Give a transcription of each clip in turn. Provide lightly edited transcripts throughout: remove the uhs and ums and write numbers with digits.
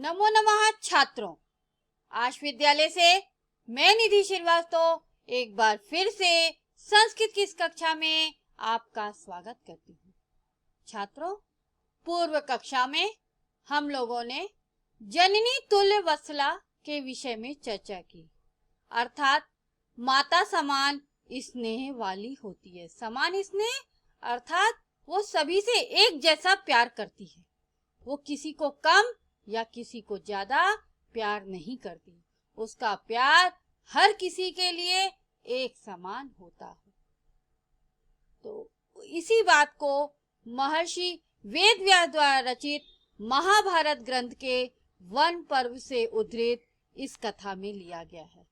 नमो नमः छात्रों। आज विद्यालय से मैं निधि श्रीवास्तव एक बार फिर से संस्कृत की इस कक्षा में आपका स्वागत करती हूँ। छात्रों, पूर्व कक्षा में हम लोगों ने जननी तुल्य वत्सला के विषय में चर्चा की, अर्थात माता समान स्नेह वाली होती है। समान स्नेह अर्थात वो सभी से एक जैसा प्यार करती है, वो किसी को कम या किसी को ज्यादा प्यार नहीं करती, उसका प्यार हर किसी के लिए एक समान होता है। तो इसी बात को महर्षि वेदव्यास द्वारा रचित महाभारत ग्रंथ के वन पर्व से उद्धृत इस कथा में लिया गया है,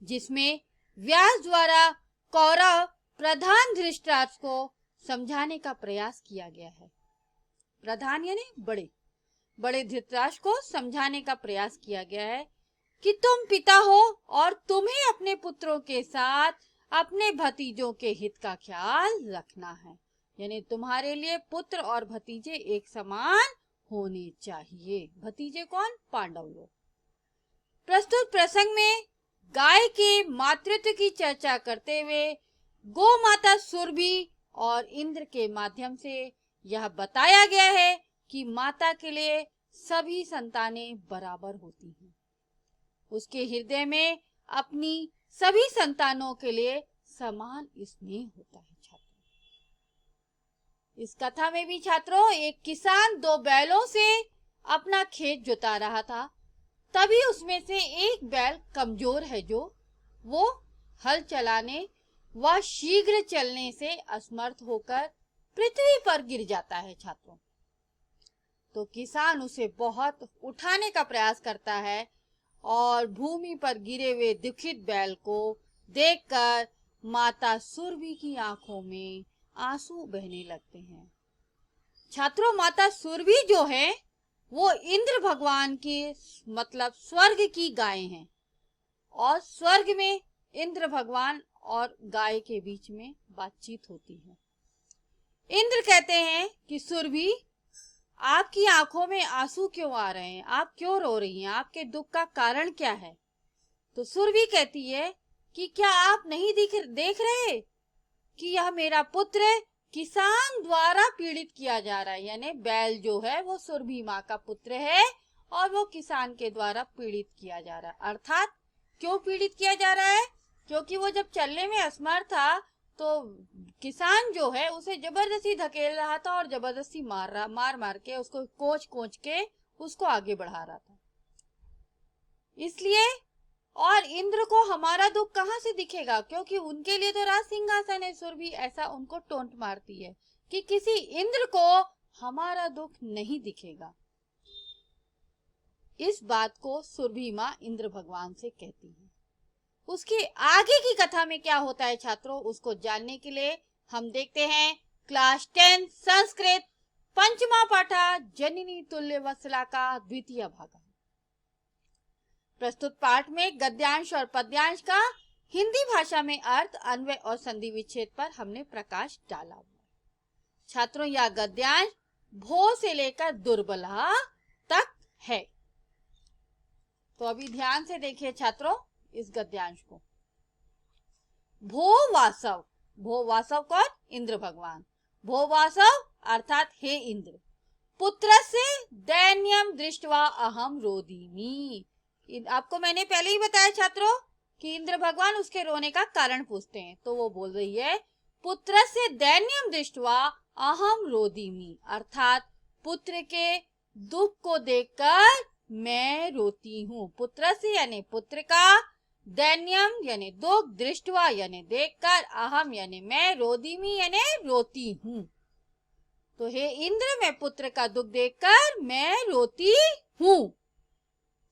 जिसमें व्यास द्वारा कौरव प्रधान धृतराष्ट्र को समझाने का प्रयास किया गया है। प्रधान यानी बड़े धृतराष्ट्र को समझाने का प्रयास किया गया है कि तुम पिता हो और तुम्हें अपने पुत्रों के साथ अपने भतीजों के हित का ख्याल रखना है, यानी तुम्हारे लिए पुत्र और भतीजे एक समान होने चाहिए। भतीजे कौन? पांडव लोग। प्रस्तुत प्रसंग में गाय के मातृत्व की चर्चा करते हुए गौ माता सुरभि और इंद्र के माध्यम से यह बताया गया है कि माता के लिए सभी संतानें बराबर होती हैं। उसके हृदय में अपनी सभी संतानों के लिए समान स्नेह होता है। छात्रों, इस कथा में भी छात्रों एक किसान दो बैलों से अपना खेत जोता रहा था। तभी उसमें से एक बैल कमजोर है, जो वो हल चलाने व शीघ्र चलने से असमर्थ होकर पृथ्वी पर गिर जाता है। छात्रों, तो किसान उसे बहुत उठाने का प्रयास करता है और भूमि पर गिरे हुए दुखित बैल को देखकर माता सुरभि की आंखों में आंसू बहने लगते हैं। छात्रों, माता सुरभि जो है वो इंद्र भगवान की मतलब स्वर्ग की गाय हैं, और स्वर्ग में इंद्र भगवान और गाय के बीच में बातचीत होती है। इंद्र कहते हैं कि सुरभि, आपकी आंखों में आंसू क्यों आ रहे हैं? आप क्यों रो रही हैं? आपके दुख का कारण क्या है? तो सुरभि कहती है कि क्या आप नहीं देख रहे कि यह मेरा पुत्र किसान द्वारा पीड़ित किया जा रहा है, यानी बैल जो है वो सुरभि माँ का पुत्र है और वो किसान के द्वारा पीड़ित किया जा रहा है। अर्थात क्यों पीड़ित किया जा रहा है? क्योंकि वो जब चलने में असमर्थ था तो किसान जो है उसे जबरदस्ती धकेल रहा था और जबरदस्ती मार के उसको कोच के उसको आगे बढ़ा रहा था। इसलिए और इंद्र को हमारा दुख कहाँ से दिखेगा, क्योंकि उनके लिए तो राज सिंहासन है। सुरभि ऐसा उनको टोंट मारती है कि किसी इंद्र को हमारा दुख नहीं दिखेगा। इस बात को सुरभि माँ इंद्र भगवान से कहती है। उसके आगे की कथा में क्या होता है छात्रों, उसको जानने के लिए हम देखते हैं क्लास 10 संस्कृत पंचमा पाठा जननी तुल्य वत्सला का द्वितीय भाग। प्रस्तुत पाठ में गद्यांश और पद्यांश का हिंदी भाषा में अर्थ, अन्वय और संधि विच्छेद पर हमने प्रकाश डाला। छात्रों, यह गद्यांश भो से लेकर दुर्बला तक है। तो अभी ध्यान से देखिए छात्रों इस गद्यांश को। भो वासव कौन? इंद्र भगवान। भो वासव अर्थात हे इंद्र, पुत्रस्य दैन्यम दृष्ट्वा अहम रोदिमि। आपको मैंने पहले ही बताया छात्रों कि इंद्र भगवान उसके रोने का कारण पूछते हैं, तो वो बोल रही है पुत्रस्य दैन्यम दृष्ट्वा अहम रोदिमि, अर्थात पुत्र के दुख को देखकर मैं रोती हूँ। पुत्रस्य यानी पुत्र का, दैन्यम यानी दुख, दृष्टवा यानी देखकर, अहम यानी मैं, रोदिमि यानी रोती हूँ। तो हे इंद्र, मैं पुत्र का दुख देखकर मैं रोती हूँ।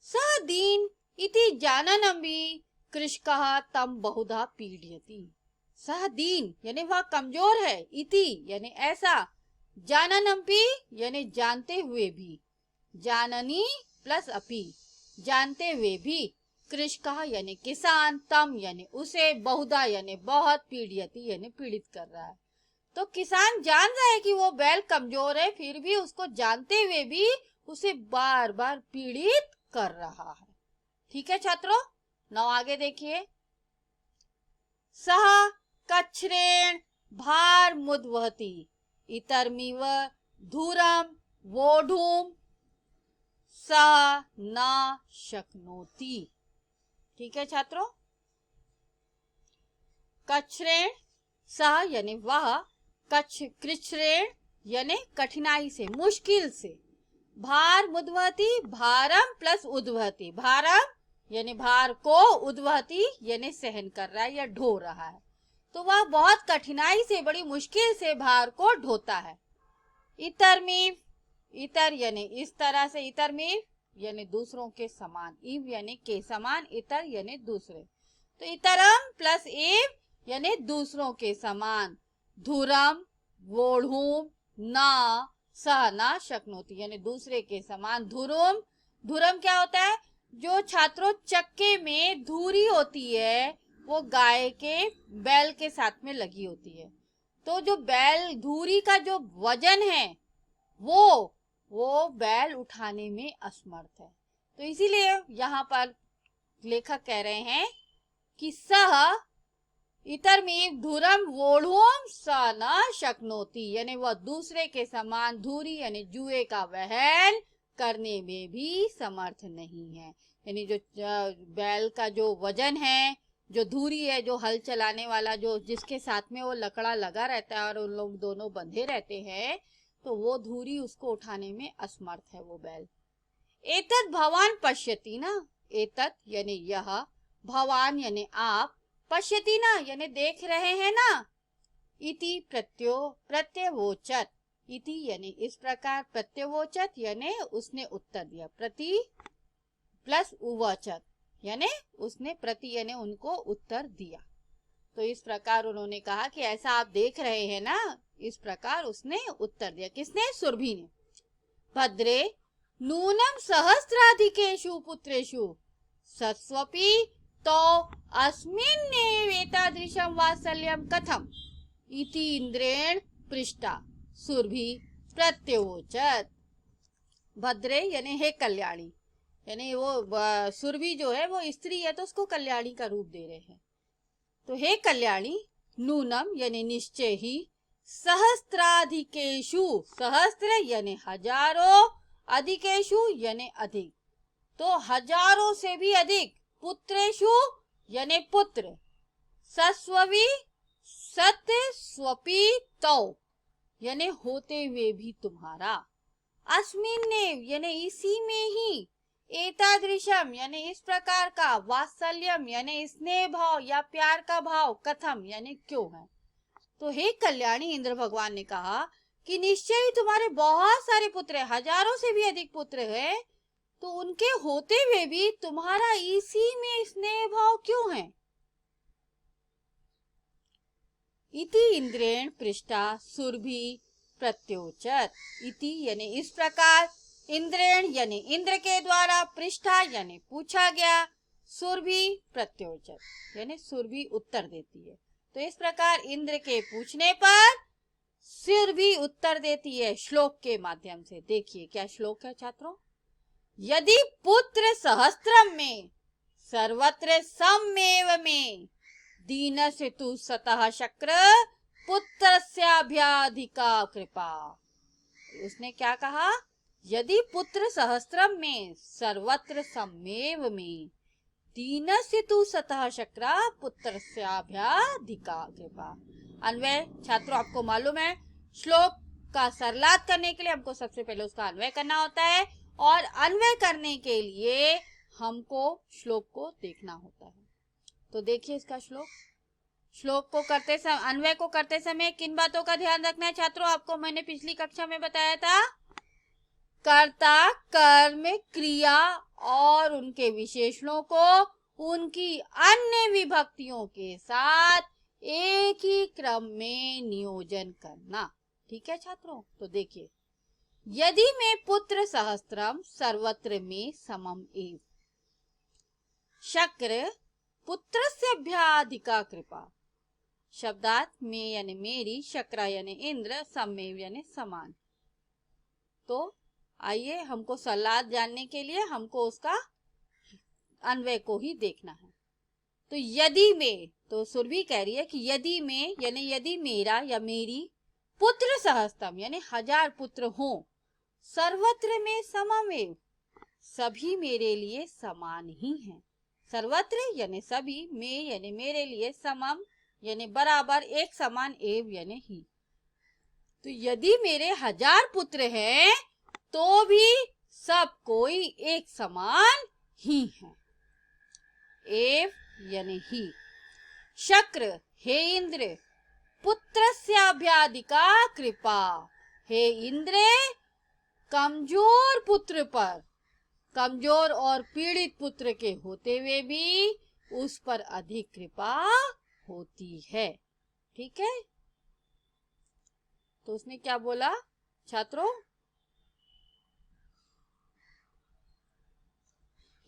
स दीन इति जाननम्बि कृषकः तम बहुधा पीड़यति। सह दीन यानी वह कमजोर है, इति यानी ऐसा, जाननम्बि यानी जानते हुए भी, जाननी प्लस अपि जानते हुए भी, कृषकः यानी किसान, तम यानी उसे, बहुधा यानी बहुत, पीड़यति यानी पीड़ित कर रहा है। तो किसान जान रहा है कि वो बैल कमजोर है, फिर भी उसको जानते हुए भी उसे बार बार पीड़ित कर रहा है। ठीक है छात्रों, नाउ आगे देखिए। सह कच्छ्रेण भार मुद्वहति इतरमिव धूरम वोढुम स न शक्नोति। ठीक है छात्रों, कच्छ्रेण सह यानी वह, कच्छ कृच्छ्रेण यानी कठिनाई से, मुश्किल से, भार मुद्वहति भारम प्लस उद्वहति, भारम यानी भार को, उद्वहति यानी सहन कर रहा है या ढो रहा है। तो वह बहुत कठिनाई से, बड़ी मुश्किल से भार को ढोता है। इतरमीव, इतर यानी इस तरह से, इतरमीव यानी दूसरों के समान, इव यानी के समान, इतर यानी दूसरे। तो इतरम प्लस एव यानी दूसरों के समान, धुरम वोढ़ूम ना सह ना शक्नोति यानी दूसरे के समान, धुरुम, धुरम क्या होता है? जो छात्रों चक्के में धुरी होती है वो गाय के, बैल के साथ में लगी होती है। तो जो बैल, धुरी का जो वजन है वो बैल उठाने में असमर्थ है। तो इसीलिए यहाँ पर लेखक कह रहे हैं कि सह इतरमीव धुरम वोढ़ुम स न शक्नोति यानी वह दूसरे के समान धुरी यानी जुए का वहन करने में भी समर्थ नहीं है। यानी जो बैल का जो वजन है, जो धुरी है, जो हल चलाने वाला, जो जिसके साथ में वो लकड़ा लगा रहता है और उन लोग दोनों बंधे रहते हैं, तो वो धुरी उसको उठाने में असमर्थ है वो बैल। एतत् भवान पश्यति ना, एतत् यानी यह, भवान यानी आप, पश्यति ना यानी देख रहे हैं ना, इति प्रत्यवोचत, इति यानी इस प्रकार, प्रत्यवोचत यानी उसने उत्तर दिया, प्रति प्लस उवचत यानी उसने प्रति यानी उनको उत्तर दिया। तो इस प्रकार उन्होंने कहा कि ऐसा आप देख रहे हैं ना, इस प्रकार उसने उत्तर दिया। किसने? सुरभि ने। भद्रे नूनम सहस्राधिकेषु पुत्रेषु सत्स्वपि तो अस्मिन्नेव एतादृशं वात्सल्यं कथम इति इंद्रेण पृष्टा सुरभि प्रत्यवोचत। भद्रे यानी हे कल्याणी, यानी वो सुरभि जो है वो स्त्री है तो उसको कल्याणी का रूप दे रहे हैं। तो हे कल्याणी, नूनम यानी निश्चय ही, सहस्त्राधिकेषु, सहस्त्र यानी हजारों, अधिकेषु यानी अधिक, तो हजारों से भी अधिक, पुत्रेषु यानी पुत्र, सस्वपि सत्स्वपि तौ यानी होते हुए भी तुम्हारा, अस्मिन्नेव यानी इसी में ही, एतादृशम यानी इस प्रकार का, वात्सल्यम यानी स्नेह भाव या प्यार का भाव, कथम यानी क्यों है। तो हे कल्याणी, इंद्र भगवान ने कहा कि निश्चय ही तुम्हारे बहुत सारे पुत्र हैं, हजारों से भी अधिक पुत्र हैं, तो उनके होते हुए भी तुम्हारा इसी में स्नेह भाव क्यों है। इति इंद्रेण पृष्ठा सुरभि प्रत्योचत, इति यानी इस प्रकार, इंद्रेण यानी इंद्र के द्वारा, पृष्ठा यानी पूछा गया, सुरभि प्रत्योचत यानी सुरभि उत्तर देती है। तो इस प्रकार इंद्र के पूछने पर सुरभि उत्तर देती है श्लोक के माध्यम से। देखिए क्या श्लोक है छात्रों। यदि पुत्र सहस्त्रम में सर्वत्र सममेव में दीनस्य तु सतः शक्र पुत्रस्याभ्याधिका कृपा। उसने क्या कहा? यदि पुत्र सहस्त्रम में सर्वत्र सममेव में दीनस्य तु सतः शक्र पुत्रस्याभ्याधिका कृपा। अन्वय छात्रों आपको मालूम है, श्लोक का सरलार्थ करने के लिए हमको सबसे पहले उसका अन्वय करना होता है, और अन्वय करने के लिए हमको श्लोक को देखना होता है। तो देखिए इसका श्लोक। श्लोक को करते समय, अन्वय को करते समय किन बातों का ध्यान रखना है छात्रों? आपको मैंने पिछली कक्षा में बताया था, कर्ता, कर्म, क्रिया और उनके विशेषणों को उनकी अन्य विभक्तियों के साथ एक ही क्रम में नियोजन करना। ठीक है छात्रों? तो देखिए, यदि में पुत्र सहस्त्रम सर्वत्र में समम एव, शक्र पुत्रस्याभ्याधिका कृपा, शब्दार्थ में यानी मेरी, शक्रा यानी इंद्र, सम्मेव यानी समान। तो आइए हमको सलाद जानने के लिए हमको उसका अन्वय को ही देखना है। तो यदि में, तो सुरभि कह रही है कि यदि में यानी यदि मेरा या मेरी पुत्र सहस्त्रम यानी 1000 पुत्र हो, सर्वत्र में सममेव सभी मेरे लिए समान ही हैं। सर्वत्र यानी सभी, में यानी मेरे लिए, समम यानी बराबर, एक समान, एव यानी ही। तो यदि मेरे 1000 पुत्र हैं तो भी सब कोई एक समान ही है। एव यानी ही। शक्र, हे इंद्र, पुत्रस्याभ्याधिका कृपा, हे इंद्र कमजोर पुत्र पर, कमजोर और पीड़ित पुत्र के होते हुए भी उस पर अधिक कृपा होती है। ठीक है, तो उसने क्या बोला छात्रों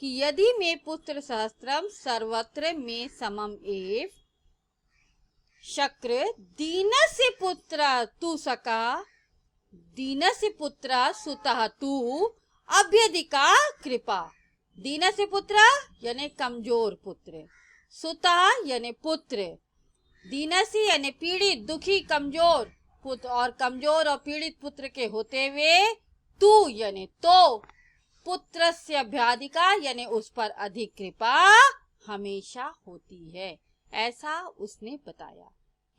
कि यदि में पुत्र सहस्त्रम सर्वत्र में समम एव, शक्र दीनस्य पुत्र तु सका, दीनस्य पुत्र सुतः तु अभ्यधिका कृपा। दीनस्य पुत्र यानी कमजोर पुत्र, सुतः यानी पुत्र, दीनस्य यानी पीड़ित, दुखी, कमजोर पुत्र, और कमजोर और पीड़ित पुत्र के होते हुए तू यानी तो, पुत्रस्य अभ्याधिका यानी उस पर अधिक कृपा हमेशा होती है। ऐसा उसने बताया।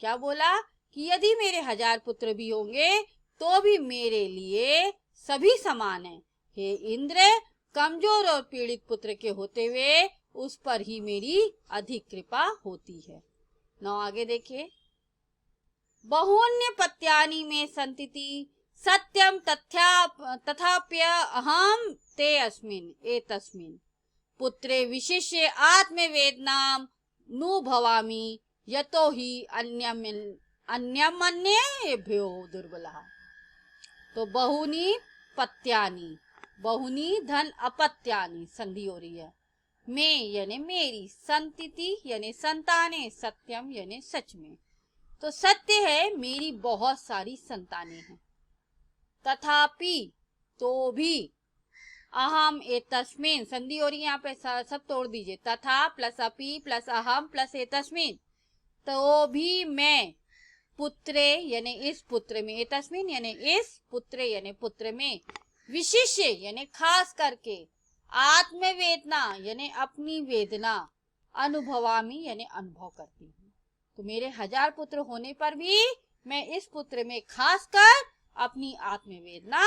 क्या बोला कि यदि मेरे 1000 पुत्र भी होंगे तो भी मेरे लिए सभी समान हैं। हे इंद्र, कमजोर और पीड़ित पुत्र के होते हुए उस पर ही मेरी अधिक कृपा होती है। नौ आगे देखिए। बहुन्य पत्यानि में संतिति सत्यम तथाप्य अहम ते अस्मिन् एतस्मिन् पुत्रे विशिष्य आत्मवेदनाम नु भवामि यतो ही अन्यमन्येभ्यो दुर्बलः। तो बहुनी पत्यानि, बहुनी धन अपत्यानि संधि हो रही है। में यानी मेरी, संतिति यानी संतानें, सत्यम यानी सच में। तो सत्य है मेरी बहुत सारी संतानें हैं, तथापि तो भी, अहम एतस्मिन संधि हो रही है यहाँ पे, सब तोड़ दीजिए, तथा प्लस अपि प्लस अहम प्लस एतस्मिन, तो भी मैं पुत्रे यानी इस पुत्र में, एतस्मिन यानी इस, पुत्रे यानी पुत्र में, विशिष्य यानी खास करके, आत्मवेदना यानी अपनी वेदना, अनुभवामी यानी अनुभव करती हूँ। तो मेरे 1000 पुत्र होने पर भी मैं इस पुत्र में खासकर अपनी आत्मवेदना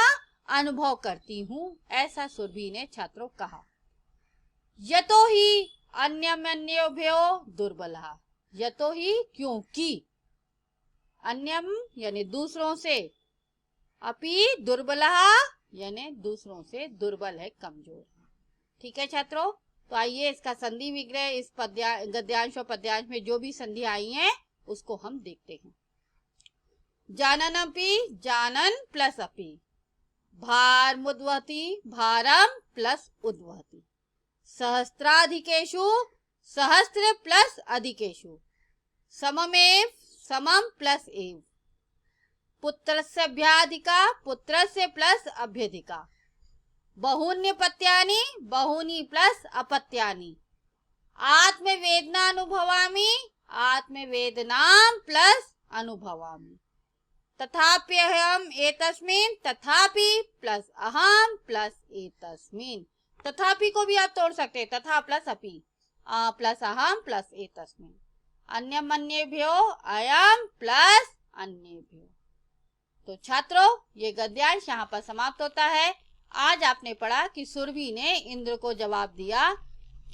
अनुभव करती हूँ। ऐसा सुरभि ने छात्रों कहा। यतो ही अन्यमन्योभ्यो दुर्बलः, यतो ही क्योंकि, अन्यम यानी दूसरों से, अपि दुर्बलः यानी दूसरों से दुर्बल है, कमजोर है। ठीक है छात्रों, तो आइए इसका संधि विग्रह, इस गद्यांश और पद्यांश में जो भी संधि आई हैं उसको हम देखते हैं। जाननपि जानन प्लस अपि, भार मुद्वहति भारम प्लस उद्वहति, सहस्त्राधिकेषु सहस्त्र प्लस अधिकेषु, सममेव समम प्लस एव, पुत्रस्य अभ्याधिका पुत्रस्य प्लस अभ्यधिका, बहुन्य पत्यानि बहुनी प्लस अपत्यानि, आत्मवेदनानुभवामि आत्मवेदनाम प्लस अनुभवामि, तथाप्यहम एतस्मिन् तथापि प्लस अहम प्लस एतस्मिन्। तथापि को भी आप तोड़ सकते हैं, तथा प्लस अपि प्लस अहम प्लस एतस्मिन्, अन्यमन्येभ्यो अयम प्लस अन्येभ्यो। तो छात्रों ये गद्यांश यहाँ पर समाप्त होता है। आज आपने पढ़ा कि सुरभि ने इंद्र को जवाब दिया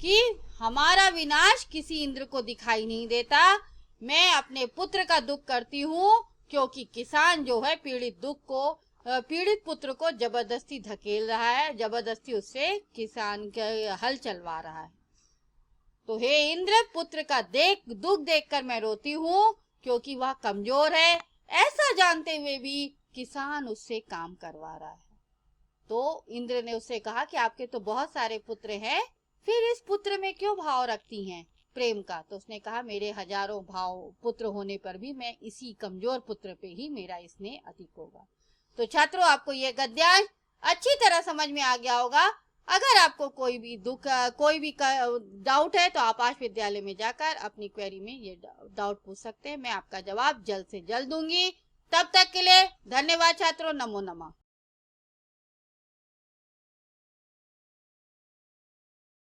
कि हमारा विनाश किसी इंद्र को दिखाई नहीं देता, मैं अपने पुत्र का दुख करती हूँ क्योंकि किसान जो है पीड़ित पुत्र को जबरदस्ती धकेल रहा है, जबरदस्ती उससे किसान के हल चलवा रहा है। तो हे इंद्र, पुत्र का दुख देखकर मैं रोती हूँ क्योंकि वह कमजोर है, ऐसा जानते हुए भी किसान उससे काम करवा रहा है। तो इंद्र ने उससे कहा कि आपके तो बहुत सारे पुत्र हैं, फिर इस पुत्र में क्यों भाव रखती हैं? प्रेम का। तो उसने कहा मेरे हजारों भाव पुत्र होने पर भी मैं इसी कमजोर पुत्र पे ही मेरा स्नेह अधिक होगा। तो छात्रों, आपको ये गद्यांश अच्छी तरह समझ में आ गया होगा। अगर आपको कोई भी डाउट है तो आप आश विद्यालय में जाकर अपनी क्वेरी में ये डाउट पूछ सकते हैं। मैं आपका जवाब जल्द से जल्द दूंगी। तब तक के लिए धन्यवाद छात्रों। नमो नमः।